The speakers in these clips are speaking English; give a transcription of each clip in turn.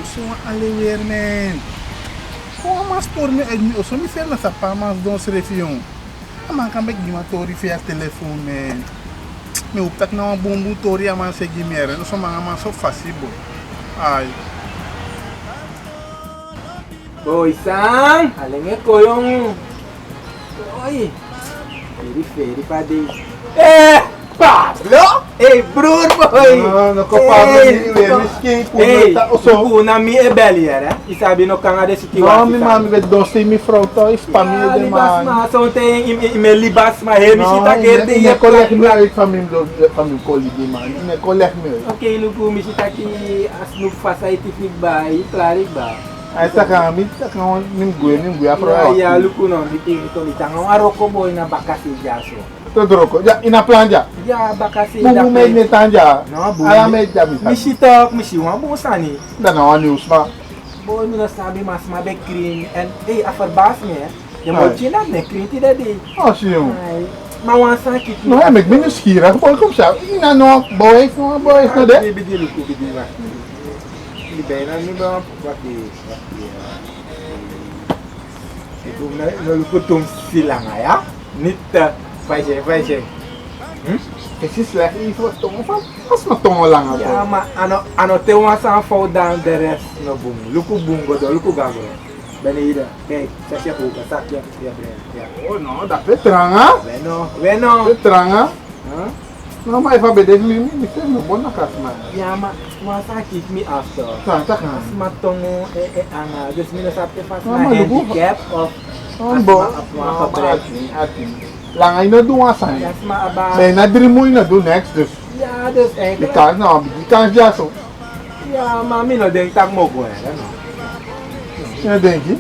Zo alleen weer, man. Kom maar spoor me uit me. Zo me veel na pa mas don srefion. Man kan ik die tori via telefoon, man. Me op tak na een bombo tori a man segi meer. No so man so fasibo. Ai. Boy sang, alenge koyong. Boy. Feri padi. Pablo? Hey broer boy. No ko Pablo ni weer miski punta oso. Kuna mi e belly era. Isabi no kanga de situatie. No mi mami met dosti mi vrouw to is familie de man. Ma so te in libas ma he mi sita kerde je collega me uit van mijn collega man. Ne collega me. Okay luku mi sita ki asnu fasaitifik ba, klarik ba. Ay takamit takon nim gue apro. Ya luku no biting ito litang aroko boy na bakasi jaso. Todroko, ja ina planja. Ya bakasi da. Bubu me ne tanja. No bu. Ala me ja mi. Misitok, misiwa bu sani. Da na news ma. Boy mi na sabi mas mabe green and afarbas me. Je moet je dat ne green ti dadi. Oh sim. Ma wan san kit. No, me ben nieuwsgierig. Boy kom sa. Ina no boy no de. Bidil la. Libera ni ba wati. Itu na lukutum silang ya. Nita vai je. Esse slecht even wat tongen van. Pas maar tongen lang. Ja, maar ano te wan san fall down the rest no boom. Luku bungo do, luku gago. Benida. Kijk, zeg je goed, dat je ja. Oh no, dat is tranga. Bueno. Dat tranga. No, maar even bij deze mi zeg no bona kas man. Ja, maar sa kick me after. Tak. Mas tongo anga, dus mina sa te pas na handicap of Bo. Lang ay na doon asan. Yes, ma aba. Ben na dream mo na do next dus. Ja, dus eigenlijk. Die kan ja zo. Ja, maar mi no denk tak mo go no. Ja, denk je?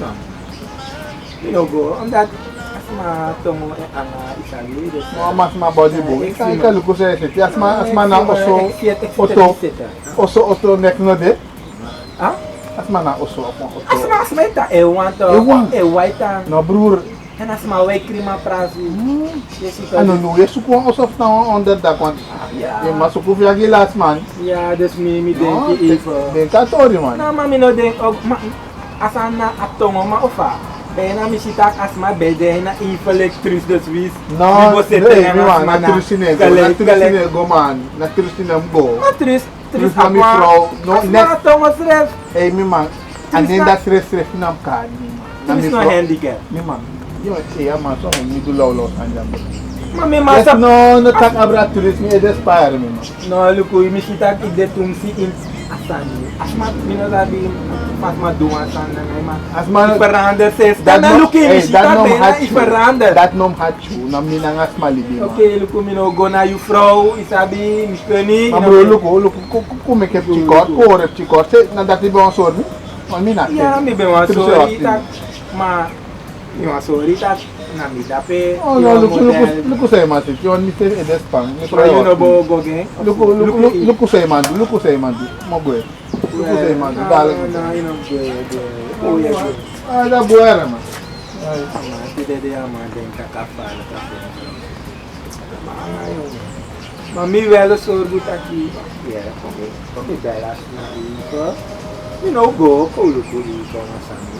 Mi no go, omdat asma tongo isali dus. Mas body boy. Kan luko sa ese. Asma na oso nek no de. Ah? Asma na oso. Asma ita waita. No broer. En asma wij krima prazi. Ano no, je zoekt gewoon alsof nou onder dat want. Ja. Je mas zoeken via gilas man. Ja, dus mi denk even. Ben katori man. Na mami no denk ook asana atongo ma ofa. Ben na mi sitak asma bede na inflectrice dus wis. No, nee man, naturusine go man. Naturusine go. Tris na mi vrouw. No net. Asma tongo sref. Hey mi man. Alleen dat stress nam kan. Na mi no handicap. Mi man. Yo, ja man, so mi do lolo anja. Mami masa no tak abra turisme e despire mi man. No, luku mi sitak ide tumsi in asani. Asma mino sabi mas duan sana ma. Asma veranderd ses. Dan luku mi sitak bena veranderd. Dat nom hachu, na mi nang asma libi. Okay, luku mino go na you vrouw, isabi mi skeni. Ma bro, luku come ke chikot, se na dati bon sorni. On mi na. Ja, mi be wan sorry tak ma mi wan sorry tak na mi dape. Oh no, luku say man, you want me to e despang. You no go gen. Luku say man, mo boy. Luku say man, dale. Na, you no go. Oh yeah. Ah, da buera man. Ay, ti de ama den kakapa la kafe. Mami velo sorbu taki. Yeah, okay belas na iko. You know go, luku iko masami.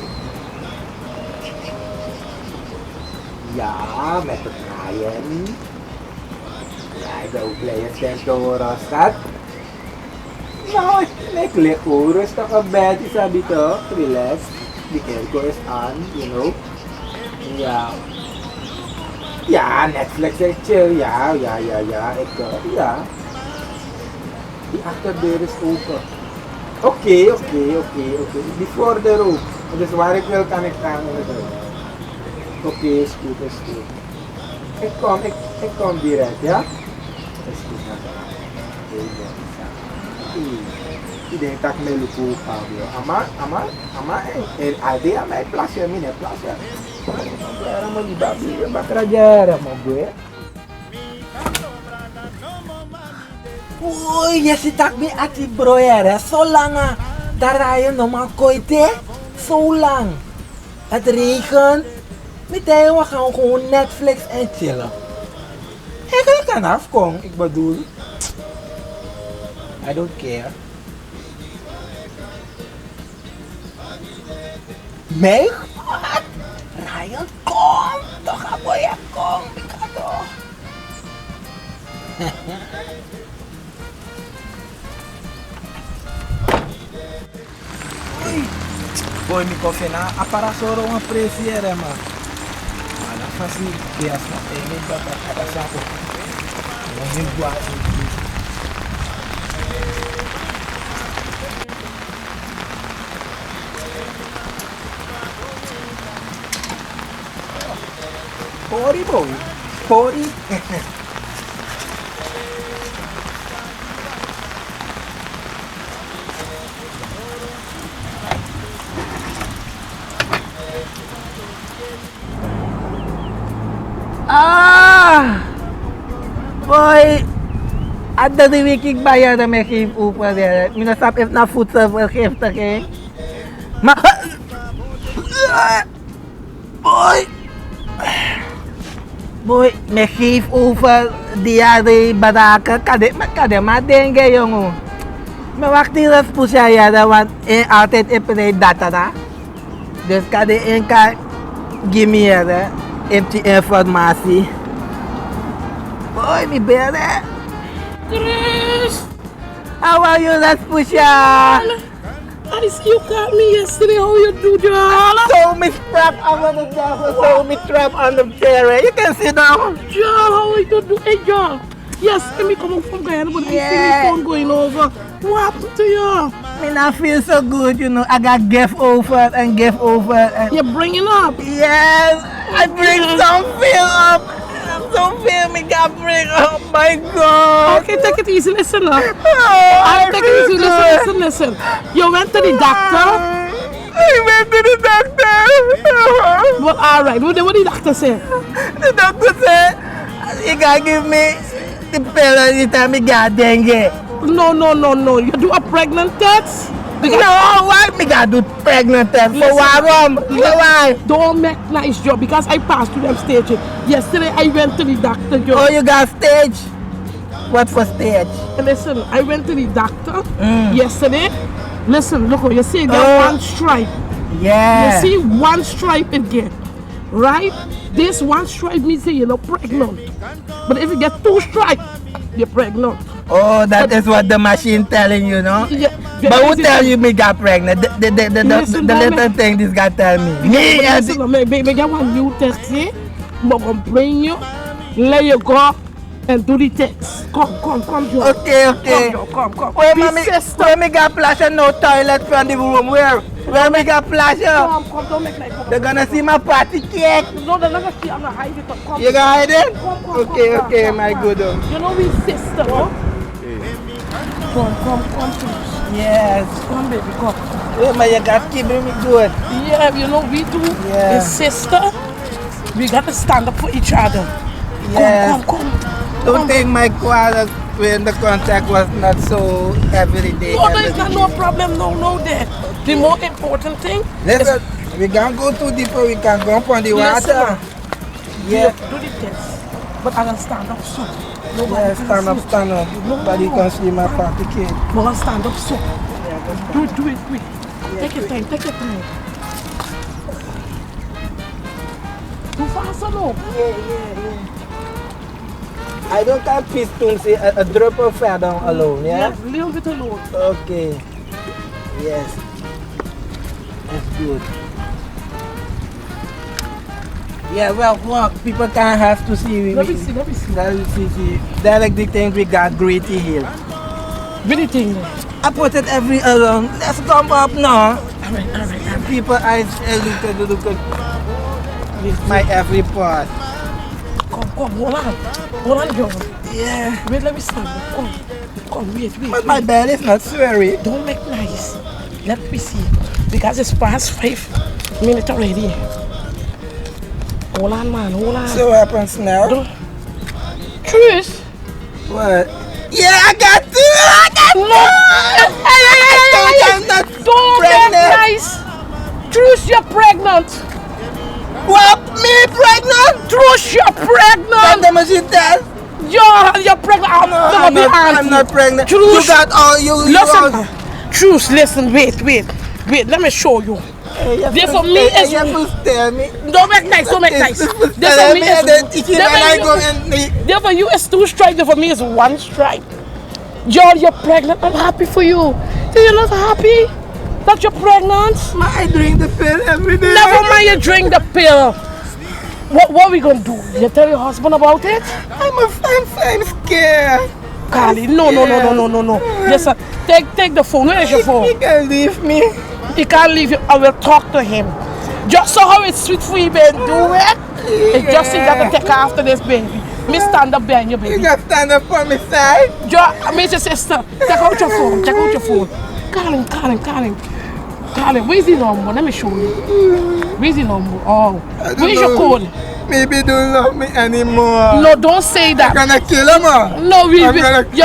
Ja, met het draaien. Ja, de players zijn door staat. Nou, ik lig gewoon rustig op bed, isabi to, relax. The airco is on, you know. Ja. Ja, Netflix is chill, ja, ja. Die achterdeur is open. Oké. Die voordeur ook. Dus waar ik wil kan ik gaan. Oké, is goed. Ik kom direct, ja? Is goed. Ik denk dat ik me lupu Pablo. Ama, ade ama plasya mine plasya. Era mo di babi, bakrajara mo gue. Uy, ya si tak mi ati bro era so lang darayo no makoite. So lang. Het regent. Meteen we gaan gewoon Netflix en chillen. Ik kan afkomen, ik bedoel. I don't care. Mij? Wat? Ryan, kom! Toch, boy, kom! Ik ga toch. Oi! Boy, mi koffie na aparasoro een presiere, man. Maar dat was niet best, man. Ik weet dat dat is ook. Dat is niet goed. Pori, boy. Pori. Boy, ada di wikig bayar na may give upa there. Minasap if na food server gift okay. Ma Boy. Boy, may give upa diari baraka kade madenge yung. Mawakti ras po siya yada want outed ipinay data na. Dus kade ka gimme yada empty informasi. Boy, mi bere. Chris! How are you, Rasputia? I see you caught me yesterday. How you do that? So me strap over the door, so me trap on the chair. You can sit down. John, how you do? Hey, John. Yes, let me come from Guyana, but I see Yeah. my phone going over. What happened to you? Me not feel so good, you know. I got gift over and gift over. And You're bringing up. yes, I bring some feel up. Some feel me got bring up. My God. Okay, take it easy. Listen up. Oh, I'll take it easy. feel Listen, listen. You went to the doctor. I went to the doctor. Well, all right. What did the doctor say? The doctor said he gotta give me the pill every time he got dengue. No. You do a pregnant test? No, why me gotta do pregnant test? For why, For why? Don't make nice job because I passed through them stages. Yesterday I went to the doctor, Joe. Oh, you got stage? What for stage? Listen, I went to the doctor yesterday. Listen, look, you see that Oh. one stripe. Yeah. You see one stripe again, right? This one stripe means that you're not pregnant. But if you get two stripes, you're pregnant. Oh, that is what the machine telling you, no? Yeah. But who tell you me got pregnant? The Listen, little man. thing this guy tell me. Me But and listen, me get one new test here. I'm gonna bring you, let you go and do the test. Come, Joe. Okay. Come, Joe, come. Where Be me, sister. where me got flash and no toilet from the room? Where me got flash? Come, don't make like They're gonna see my party cake. No, they're not gonna see. I'm gonna hide it. Come. You gonna hide it? Come, Okay, come, my come. good. You know we sister, huh? Come, please. Yes. Come, baby, come. Where my you got keeping me good. Yeah, you know we do. Yeah. As sister, we got to stand up for each other. Yes. Come. Don't take my quarter when the contact was not so every day. No, there's not no problem. No, there. The more important thing Listen, we can go too deep, we can go on the Listen, water. yeah. Yeah. Do the test. But I'm gonna stand up soon. Yeah, stand up. Nobody can see my party cake. We're gonna stand up soon. Do it quick. Take your time. Too fast or no? Yeah. I don't have piston, say a drop of fat down alone, yeah? Yes, little bit alone. Okay. Yes. That's good. Yeah, well, walk. People can't have to see. Let me see. See. That's like the thing we got gritty here. Really thing. I put it every along. Let's come up now. Alright. People eyes look at my every part. Come, hold on, John. Yeah. Wait, let me stand up. Come, wait. But my bed is not sweary. Don't make noise. Let me see. Because it's past 5 minutes already. Hold on, man. So what happens now? Don't. Chris. What? Yeah, I got two. No. I'm not Don't pregnant. make nice. Truce, you're pregnant. What? Me pregnant? Truce, you're From pregnant. the machine test? You're pregnant. I'm not pregnant. Truce. You got all you. Listen. Truce, listen. Wait. Let me show you. This for me is. You first tell me. Don't make nice, don't make nice. This for Tell me me and then teach is. you and I go and This for you is 2 stripes. This for me is 1 stripe. John, you're pregnant. I'm happy for you. So you're not happy that you're pregnant? I drink the pill every day. Never mind, you drink the pill. What are we gonna do? You tell your husband about it? I'm scared. Carly, no. Listen, take the phone. Where is your phone? He can leave me. He can't leave you. I will talk to him. Just so how it's sweet for you, baby. Do it. It's just you got to take after this baby. Me stand up behind you, You baby. got stand up for me side. Just, me your sister. Take out your phone. Take out your phone. Carly, where's the number? Let me show you. Where's the number? Oh, where's your code? Maybe don't love me anymore. No, don't say that. I'm gonna kill him. No, your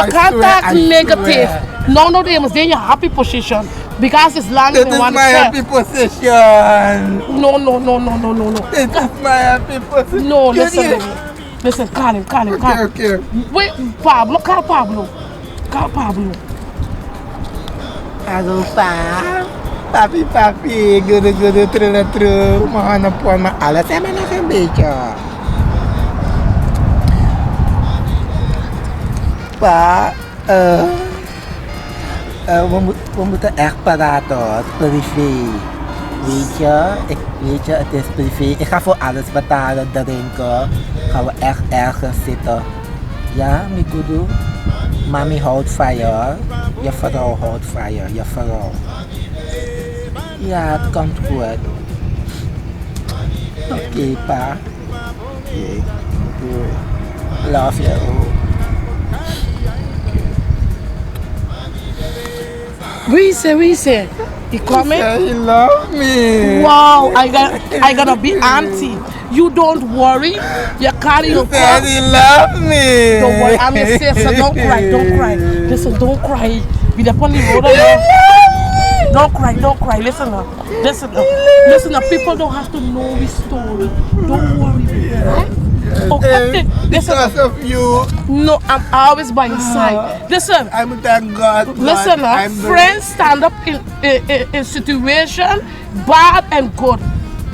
I contact swear, I negative. swear. No, they must be in your happy position because it's land This in is one my happy step. position. No. This is my happy position. No, listen, listen, call him. Okay. Wait, Pablo, call Pablo. Hello, pa. Papi, guru, true. Mahanap po ang maalas. Sama na kang becho. Pa, we moeten echt paraat, privé. Weet je, het is privé. Ik ga voor alles betalen, drinken. Gaan we echt ergens zitten. Ja, mi kudu. Mami houdt van je, hoor. Je vrouw houdt van je, je vrouw. Ja, het komt goed. Oké, pa. Oké, goed. Love you. We say. He coming? He love me. Wow, I gotta be auntie. You don't worry. You carry your Said cross. he love me. Don't worry, I'm your sister. Don't cry. Listen, don't cry. Be the only road along. Don't cry. Listen up. People don't have to know this story. Don't worry, baby, right? Okay, listen. Because of you, No, I'm always by your side. Listen. I'm thank God. Listen, friends stand up in situation, bad and good.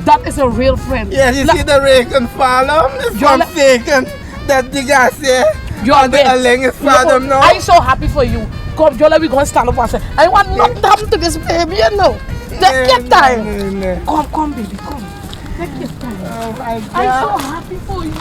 That is a real friend. Yeah, you see the Reagan follow? It's You're from like- Satan. That the guy say, You're the Aleng is father now. I'm so happy for you. Come, Jola, we're going to stand up and say, I want nothing to happen to this baby, you know. Take your time. Come, baby, come. Take your time. Oh my I'm God. so happy for you.